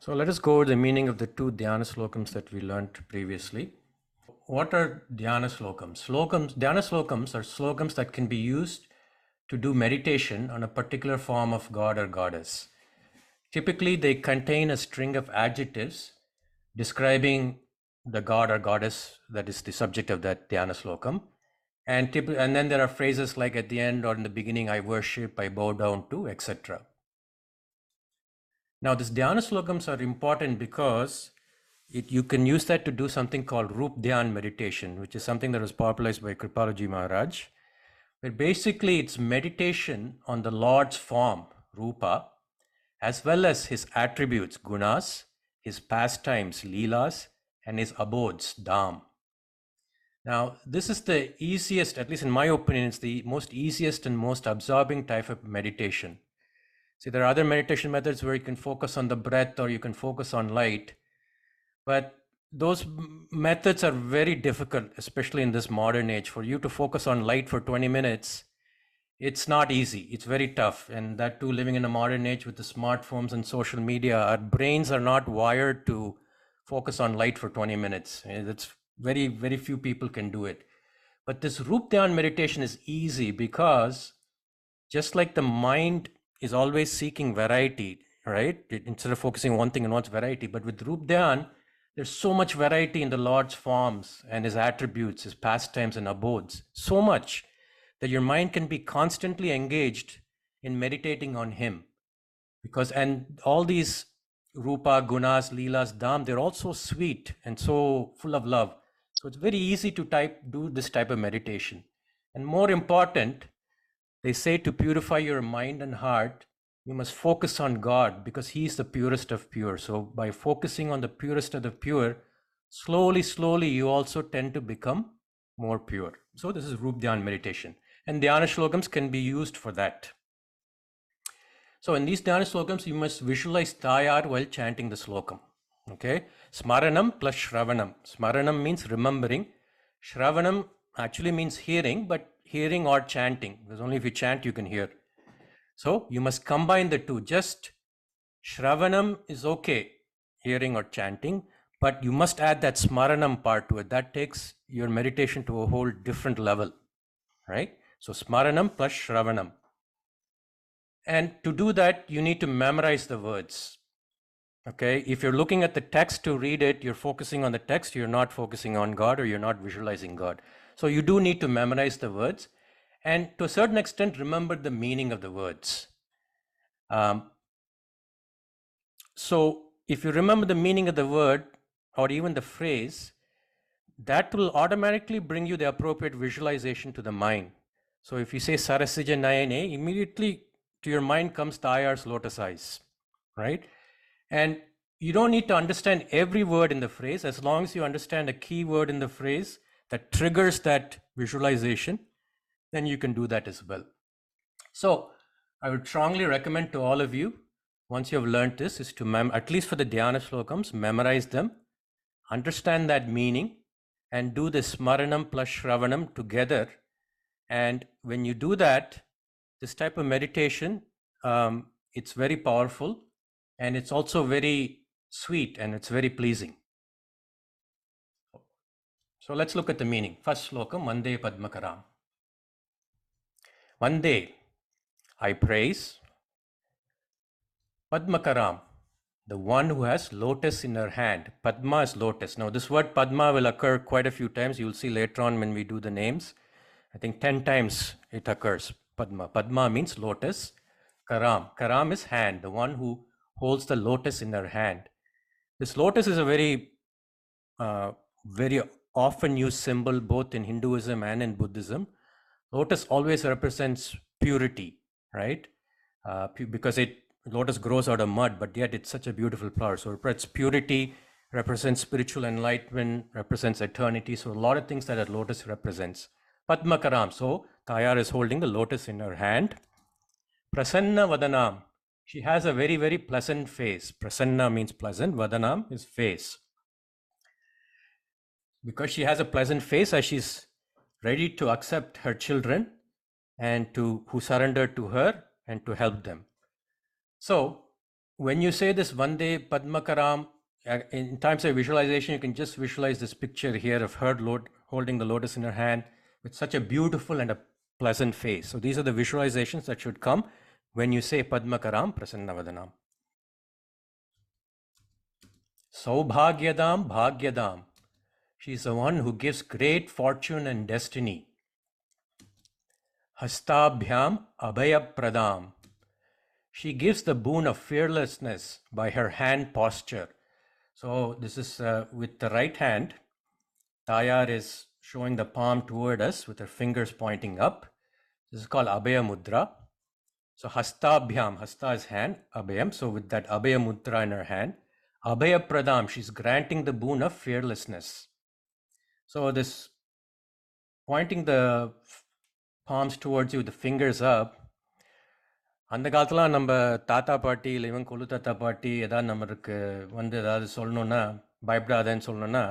So let us go over the meaning of the two Dhyana Slokams that we learned previously. What are Dhyana Slokams? Dhyana Slokams are slokams that can be used to do meditation on a particular form of god or goddess. Typically, they contain a string of adjectives describing the god or goddess that is the subject of that Dhyana Slokam. And then there are phrases like at the end or in the beginning, I worship, I bow down to, etc. Now, these Dhyana Slokams are important because you can use that to do something called Rup Dhyan meditation, which is something that was popularized by Kripalaji Maharaj, where basically it's meditation on the Lord's form, Rupa, as well as his attributes, gunas, his pastimes, leelas, and his abodes, dham. Now, this is the easiest, at least in my opinion, it's the most easiest and most absorbing type of meditation. See, there are other meditation methods where you can focus on the breath or you can focus on light, but those methods are very difficult, especially in this modern age. For you to focus on light for 20 minutes, it's not easy. It's very tough. And that too, living in a modern age with the smartphones and social media, our brains are not wired to focus on light for 20 minutes. It's very, very few people can do it. But this Rup Dhyan meditation is easy because just like the mind is always seeking variety, right? Instead of focusing on one thing and wants variety. But with Rup Dhyan, there's so much variety in the Lord's forms and his attributes, his pastimes and abodes, so much that your mind can be constantly engaged in meditating on him. And all these Rupa, Gunas, Leelas, Dham, they're all so sweet and so full of love. So it's very easy to do this type of meditation. And more important, they say to purify your mind and heart, you must focus on God because he is the purest of pure. So by focusing on the purest of the pure, slowly, you also tend to become more pure. So this is Rup Dhyan meditation. And Dhyana Slokams can be used for that. So in these Dhyana Slokams, you must visualize Tayar while chanting the Slokam. Okay? Smaranam plus Shravanam. Smaranam means remembering. Shravanam actually means hearing, but hearing or chanting, because only if you chant you can hear. So you must combine the two. Just Shravanam is okay, hearing or chanting, but you must add that Smaranam part to it. That takes your meditation to a whole different level, right? So Smaranam plus Shravanam. And to do that, you need to memorize the words. Okay, if you're looking at the text to read it, you're focusing on the text, you're not focusing on God or you're not visualizing God. So you do need to memorize the words and to a certain extent, remember the meaning of the words. So if you remember the meaning of the word or even the phrase, that will automatically bring you the appropriate visualization to the mind. So if you say Sarasija Nayane, immediately to your mind comes Tayar's lotus eyes, right? And you don't need to understand every word in the phrase. As long as you understand a key word in the phrase that triggers that visualization, then you can do that as well. So I would strongly recommend to all of you, once you have learned this, is to, at least for the Dhyana Slokams, memorize them, understand that meaning, and do the Smaranam plus Shravanam together. And when you do that, this type of meditation, it's very powerful and it's also very sweet and it's very pleasing. So let's look at the meaning. First Slokam, vande padmakaram. Vande, I praise. Padmakaram, the one who has lotus in her hand. Padma is lotus. Now this word Padma will occur quite a few times. You will see later on when we do the names. I think 10 times it occurs. Padma. Padma means lotus. Karam. Karam is hand, the one who holds the lotus in her hand. This lotus is a very often used symbol both in Hinduism and in Buddhism. Lotus always represents purity, right? Because lotus grows out of mud, but yet it's such a beautiful flower. So it's purity, represents spiritual enlightenment, represents eternity. So a lot of things that a lotus represents. Padmakaram, so Tayar is holding the lotus in her hand. Prasanna Vadanam, she has a very, very pleasant face. Prasanna means pleasant, Vadanam is face. Because she has a pleasant face, as she's ready to accept her children and who surrendered to her and to help them. So when you say this vande padmakaram, in times of visualization, you can just visualize this picture here of her holding the lotus in her hand with such a beautiful and a pleasant face. So these are the visualizations that should come when you say padmakaram prasannavadanam. Saubhagyadam bhagyadam. She is the one who gives great fortune and destiny. Hastabhyam abhayapradam. She gives the boon of fearlessness by her hand posture. So this is with the right hand. Tayar is showing the palm toward us with her fingers pointing up. This is called Abhaya Mudra. So Hastabhyam, Hasta is hand, Abhayam. So with that Abhaya Mudra in her hand, Abhaya Pradam, she's granting the boon of fearlessness. So this pointing the palms towards you with the fingers up, அந்த காலத்துலாம் நம்ம தாத்தா பாட்டி இல்லை இவன் கொள்ளு தாத்தா பாட்டி ஏதாவது நம்மளுக்கு வந்து ஏதாவது சொல்லணுன்னா பயப்படாதேன்னு சொல்லணுன்னா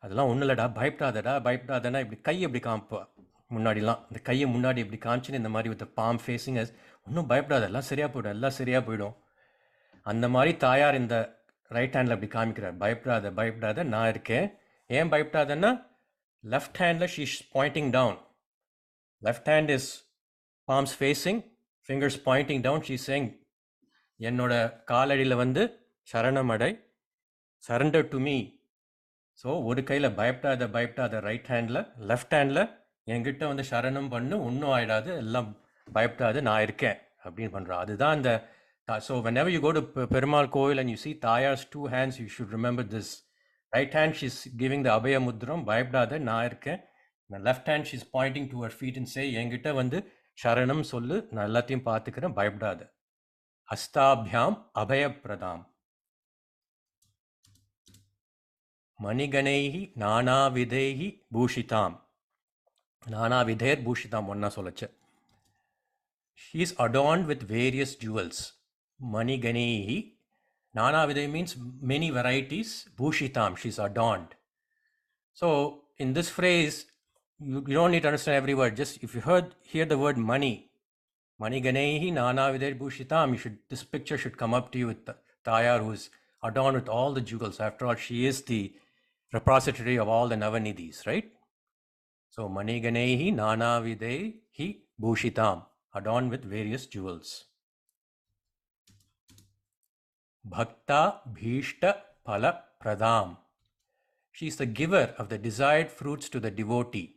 அதெல்லாம் ஒன்றும் இல்லைடா பயப்படாதேன்னா இப்படி கையை இப்படி காமிப்பா முன்னாடிலாம் இந்த கையை முன்னாடி இப்படி காமிச்சுன்னு இந்த மாதிரி வித் பாம் ஃபேஸிங் ஒன்றும் பயப்படாத எல்லாம் சரியாக போயிடும் அந்த மாதிரி தாயார் இந்த ரைட் ஹேண்டில் அப்படி காமிக்கிறார் பயப்படாத நான் இருக்கேன் ஏன் பயப்படாதன்னா left handle she is pointing down left hand is palms facing, fingers pointing down. She's saying, என்னோட காலடியில் வந்து சரணமடை, surrender to me. ஸோ ஒரு கையில் பயப்படாத ரைட் ஹேண்டில், லெஃப்ட் ஹேண்டில் என்கிட்ட வந்து சரணம் பண்ணு, ஒன்றும் ஆகிடாது, எல்லாம் பயப்படாது, நான் இருக்கேன் அப்படின்னு பண்ணுறான். அதுதான் அந்த so whenever you go to Perumal கோவில் and you see Tayar's two hands, you should remember this. Right hand, she's giving the Abhaya Mudram, பயப்படாத, நான் இருக்கேன். The left hand, she's pointing to her feet and say, என்கிட்ட வந்து சரணம் சொல்லு, நான் எல்லாத்தையும் பார்த்துக்கிறேன், பயப்படாத. ஹஸ்தாபியாம் அபயப்பிரதாம். மணிகணைஹி நானாவிதைஹி பூஷிதாம். நானாவிதேர் பூஷிதாம் ஒன்னா சொல்லச்சு. She is adorned with various jewels. Maniganehi. Nanavidai means many varieties. Bhushitam, she's adorned. So in this phrase, you don't need to understand every word. Just if you hear the word money, Maniganehi Nanavidai Bhushitam, this picture should come up to you with Tayar, who is adorned with all the jewels. After all, she is the repository of all the Navanidhis, right? So Maniganehi Nanavidai Bhushitam, adorned with various jewels. Bhakta Bhishta Phala Pradam. She is the giver of the desired fruits to the devotee.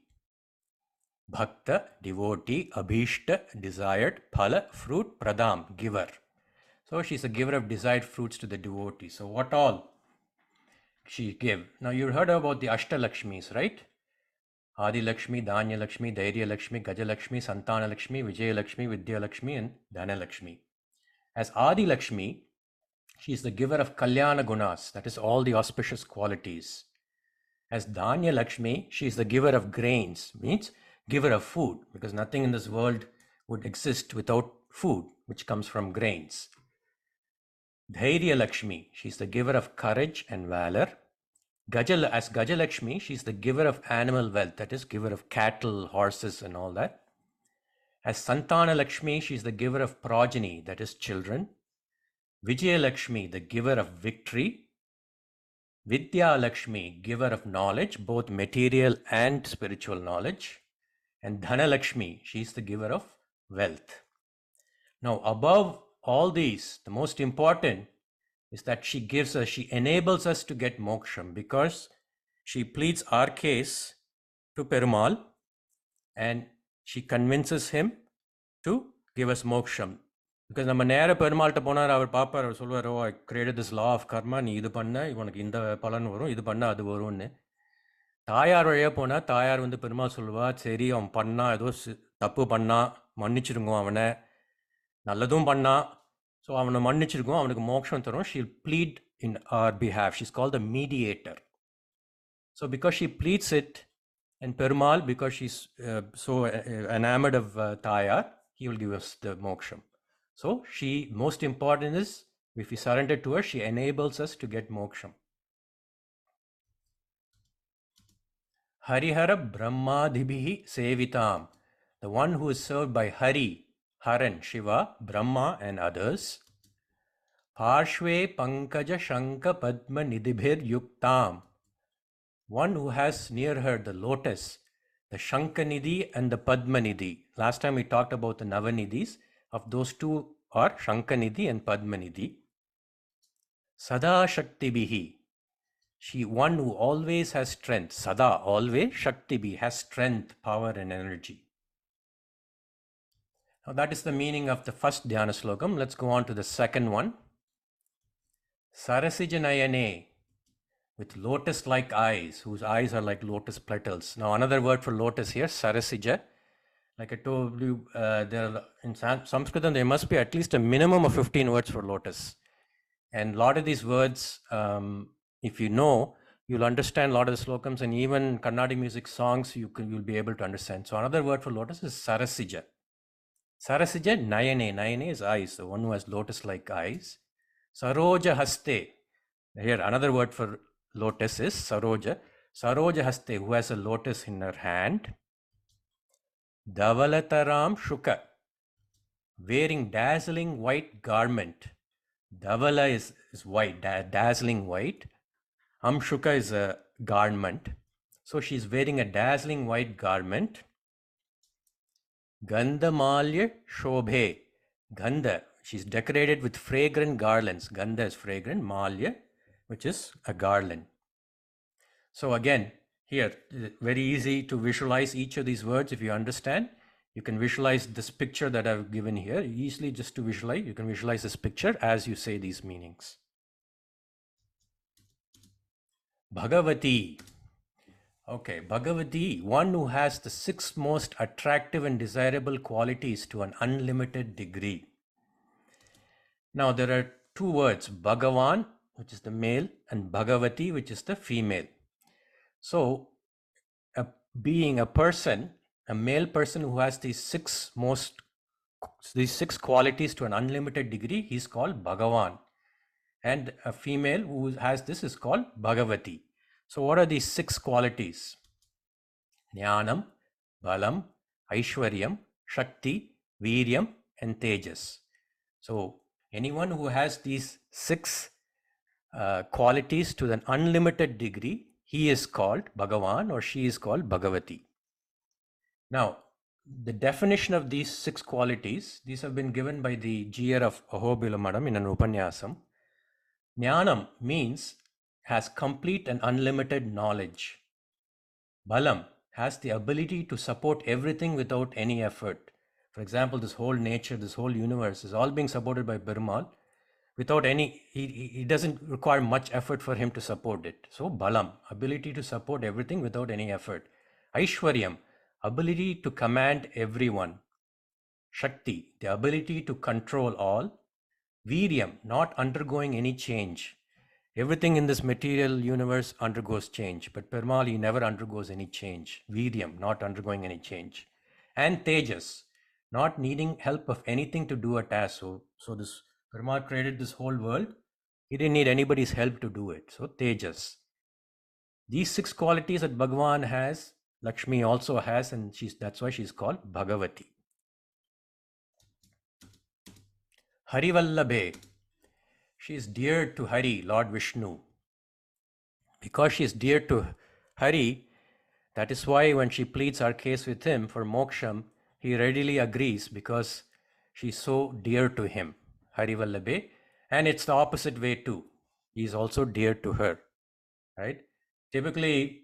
Bhakta, devotee, Abhishta, desired, Phala, fruit, Pradam, giver. So she is the giver of desired fruits to the devotee. So what all she give? Now you heard about the Astalakshmis, right? Adi Lakshmi, Dhanya Lakshmi, Dhairya Lakshmi, Gaja Lakshmi, Santana Lakshmi, Vijaya Lakshmi, Vidya Lakshmi, and Dhyana Lakshmi. As Adi Lakshmi, she is the giver of Kalyana Gunas, that is all the auspicious qualities. As Dhanya Lakshmi, she is the giver of grains, means giver of food, because nothing in this world would exist without food, which comes from grains. Dhairya Lakshmi, she is the giver of courage and valor. As Gaja Lakshmi, she is the giver of animal wealth, that is, giver of cattle, horses, and all that. As Santana Lakshmi, she is the giver of progeny, that is, children. Vijaya Lakshmi, the giver of victory. Vidya Lakshmi, giver of knowledge, both material and spiritual knowledge. And Dhana Lakshmi, she is the giver of wealth. Now, above all these, the most important is that she enables us to get moksham, because she pleads our case to Perumal and she convinces him to give us moksham. Because நம்ம நேர பெருமாள்கிட்ட போனார், அவர் பார்ப்பார், அவர் சொல்லுவார், oh I created this law of karma, நீ இது பண்ண உனக்கு இந்த பலன் வரும், இது பண்ண அது வரும்னு. தாயார் வழியாக போனால் தாயார் வந்து பெருமாள் சொல்லுவா, சரி அவன் பண்ணா, ஏதோ தப்பு பண்ணா, மன்னிச்சிருங்கோ அவனை, நல்லதும் பண்ணா, ஸோ அவனை மன்னிச்சிருக்கோம், அவனுக்கு மோட்சம் தரும். She'll plead in our behalf. She is called the mediator. So because she pleads it, and Perumal, because she is so enamored of தாயார், he will give us the moksham. So she, most important is, if we surrender to her, she enables us to get moksham. Harihara Brahmadibhihi Sevitam, the one who is served by Hari, Haran, Shiva, Brahma, and others. Parshve Pankaja Shanka Padma Nidibhir Yuktam. One who has near her the lotus, the Shankanidhi and the Padmanidhi. Last time we talked about the Navanidhis. Of those two are Shankanidhi and Padmanidhi. Sada Shaktibihi. She, one who always has strength. Sada, always. Shaktibi, has strength, power and energy. Now that is the meaning of the first Dhyana Slokam. Let's go on to the second one. Sarasija Nayane, with lotus-like eyes, whose eyes are like lotus petals. Now another word for lotus here, Sarasija. Like I told you, in Sanskritam, there must be at least a minimum of 15 words for lotus. And a lot of these words, if you know, you'll understand a lot of the slokams, and even Carnatic music songs, you'll be able to understand. So another word for lotus is Sarasija. Sarasija, Nayane. Nayane is eyes, the one who has lotus-like eyes. Saroja haste. Here, another word for lotus is saroja. Saroja haste, who has a lotus in her hand. Dhavalataram shuka, wearing dazzling white garment. Dhavala is white, dazzling white. Shuka is a garment. So she's wearing a dazzling white garment. Gandhamalya shobhe. Gandha, she's decorated with fragrant garlands. Gandha is fragrant, malya, which is a garland. So again, here, very easy to visualize each of these words. If you understand, you can visualize this picture that I've given here. Easily just to visualize, you can visualize this picture as you say these meanings. Bhagavati. Okay, Bhagavati, one who has the 6 most attractive and desirable qualities to an unlimited degree. Now there are 2 words, Bhagavan, which is the male, and Bhagavati, which is the female. So being a person, a male person who has these 6 qualities to an unlimited degree, he's called Bhagavan. And a female who has this is called Bhagavati. So what are these 6 qualities? Dhyanam, Balam, Aishwaryam, Shakti, Viryam, and Tejas. So anyone who has these 6 qualities to an unlimited degree, he is called Bhagavan or she is called Bhagavati. Now, the definition of these 6 qualities, these have been given by the GR of Ahobila Madam in an Upanyasam. Dhyanam means has complete and unlimited knowledge. Balam has the ability to support everything without any effort. For example, this whole nature, this whole universe is all being supported by Perumal without any, he doesn't require much effort for him to support it. So Balam, ability to support everything without any effort. Aishwaryam, ability to command everyone. Shakti, the ability to control all. Viryam, not undergoing any change. Everything in this material universe undergoes change, but Perumal, he never undergoes any change. Viryam, not undergoing any change. And Tejas, not needing help of anything to do a task. So this Perumal created this whole world. He didn't need anybody's help to do it. So Tejas. These 6 qualities that Bhagavan has, Lakshmi also has, and that's why she's called Bhagavati. Harivallabhe. She is dear to Hari, Lord Vishnu. Because she is dear to Hari, that is why when she pleads our case with him for moksham, he readily agrees because she's so dear to him. Harivallabhe. And it's the opposite way too. He's also dear to her. Right? Typically,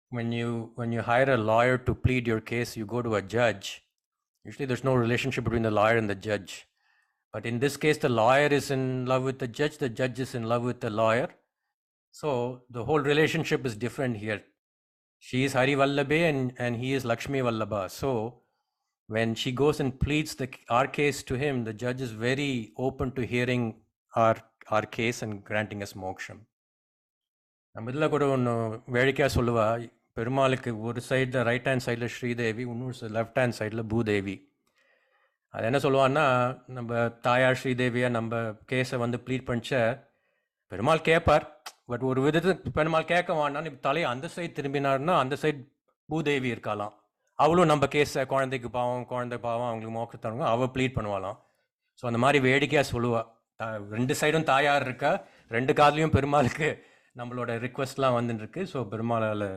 when you hire a lawyer to plead your case, you go to a judge. Usually there's no relationship between the lawyer and the judge. But in this case, the lawyer is in love with the judge is in love with the lawyer. So the whole relationship is different here. She is Hari Vallabhe and he is Lakshmi Vallabha. So when she goes and pleads our case to him, the judge is very open to hearing our case and granting us moksham. நம்ம இதில் கூட ஒன்று வேடிக்கையாக சொல்லுவா, பெருமாளுக்கு ஒரு சைடில் right hand சைடில் ஸ்ரீதேவி, இன்னொரு லெஃப்ட் ஹேண்ட் சைடில் பூதேவி. அது என்ன சொல்லுவான்னா, நம்ம தாயார் ஸ்ரீதேவியை நம்ம கேஸை ப்ளீட் பண்ணிச்ச பெருமாள் கேட்பார். பட் ஒரு விதத்துக்கு பெருமாள் கேட்க வேண்டான்னு இப்போ தலையை அந்த சைடு திரும்பினார்னா அந்த சைடு பூதேவி இருக்கலாம். அவளும் நம்ம கேஸை குழந்தை பாவம் அவங்களுக்கு மோக்க தருவாங்க, அவள் ப்ளீட் பண்ணுவாளாம். ஸோ அந்த மாதிரி வேடிக்கையாக சொல்லுவாள். ரெண்டு சைடும் தாயார் இருக்கா, ரெண்டு காதுலையும் பெருமாளுக்கு நம்மளோட ரிக்வெஸ்ட்லாம் வந்துருக்கு. ஸோ பெருமாளால்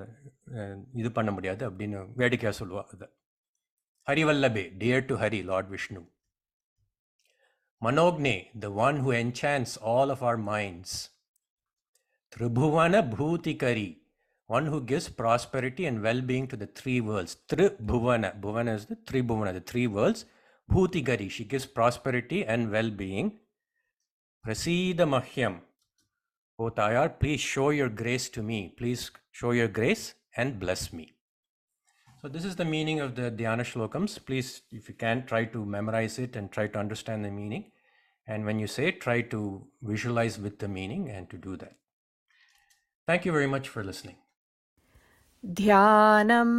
இது பண்ண முடியாது அப்படின்னு வேடிக்கையாக சொல்லுவா. அது Harivallabhe, dear to Hari, lord Vishnu. Manogne, the one who enchants all of our minds. Tribhuvana Bhutikari, one who gives prosperity and well-being to the three worlds. Tribhuvana, Bhuvana is the Tribhuvana, the three worlds. Bhutikari, she gives prosperity and well-being. Prasida Mahyam, O Tayar, please show your grace to me. Please show your grace and bless me. So this is the meaning of the Dhyana Slokams. Please, if you can, try to memorize it and try to understand the meaning. And when you say it, try to visualize with the meaning and to do that. Thank you very much for listening. Dhyanam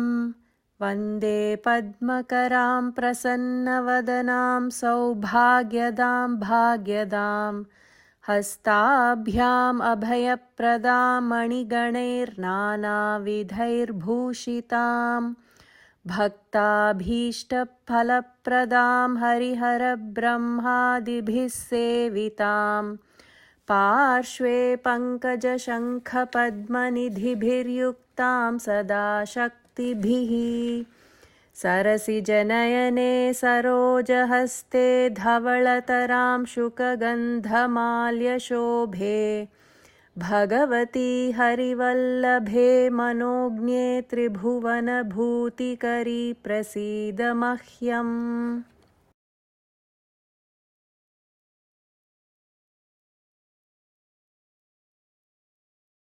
vande padmakaram prasannavanam saubhagyadam bhagyadam hastabhyam abhayapradam maniganer nanavidhair bhushitam भक्ताभीष्टफलप्रदां हरिहरब्रह्मादिभिः सेवितां पार्श्वे पङ्कजशङ्खपद्मनिधिभिर्युक्तां सदा शक्तिभिः सरसिजनयने सरोजहस्ते धवलतरां शुकगन्धमाल्यशोभे भगवती हरिवल्लभे मनोज्ञे त्रिभुवनभूतिकरी प्रसीद मह्यम्.